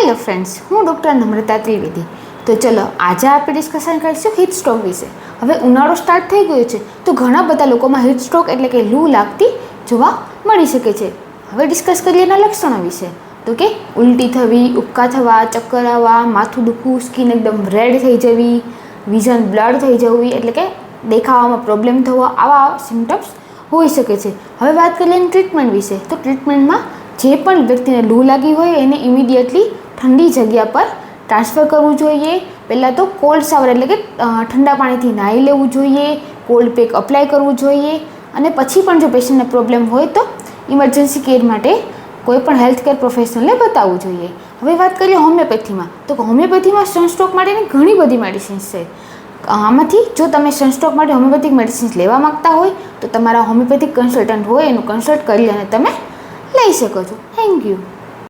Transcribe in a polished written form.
Hello friends, હું doctor નમ્રતા ત્રિવેદી. તો ચલો આજે આપણે ડિસ્કશન કરીશું હીટ સ્ટ્રોક વિશે. હવે ઉનાળો સ્ટાર્ટ થઈ ગયો છે તો ઘણા બધા લોકોમાં હીટ સ્ટ્રોક એટલે કે લૂ લાગતી જોવા મળી શકે છે. હવે ડિસ્કસ કરીએ એના લક્ષણો વિશે. તો કે ઉલટી થવી, ઉબકા થવા, ચક્કર આવવા, માથું દુખવું, સ્કિન એકદમ રેડ થઈ જવી, વિઝન બ્લડ થઈ જવી એટલે કે દેખાવામાં પ્રોબ્લેમ થવો, આવા સિમ્ટમ્સ હોઈ શકે છે. હવે વાત કરીએ ટ્રીટમેન્ટ વિશે. તો ટ્રીટમેન્ટમાં જે પણ વ્યક્તિને લૂ લાગી હોય એને ઇમિડિયેટલી ઠંડી જગ્યા પર ટ્રાન્સફર કરવું જોઈએ. પહેલાં તો કોલ્ડ શાવર એટલે કે ઠંડા પાણીથી નાહી લેવું જોઈએ, કોલ્ડ પેક અપ્લાય કરવું જોઈએ અને પછી પણ જો પેશન્ટને પ્રોબ્લેમ હોય તો ઇમરજન્સી કેર માટે કોઈ પણ હેલ્થ કેર પ્રોફેશનલને બતાવવું જોઈએ. હવે વાત કરીએ હોમિયોપેથીમાં. તો હોમિયોપેથીમાં સનસ્ટ્રોક માટેની ઘણી બધી મેડિસિન્સ છે. આમાંથી જો તમે સનસ્ટ્રોક માટે હોમિયોપેથિક મેડિસિન્સ લેવા માગતા હોય તો તમારા હોમિયોપેથિક કન્સલ્ટન્ટ હોય એનું કન્સલ્ટ કરી અને તમે લઈ શકો છો. Thank you.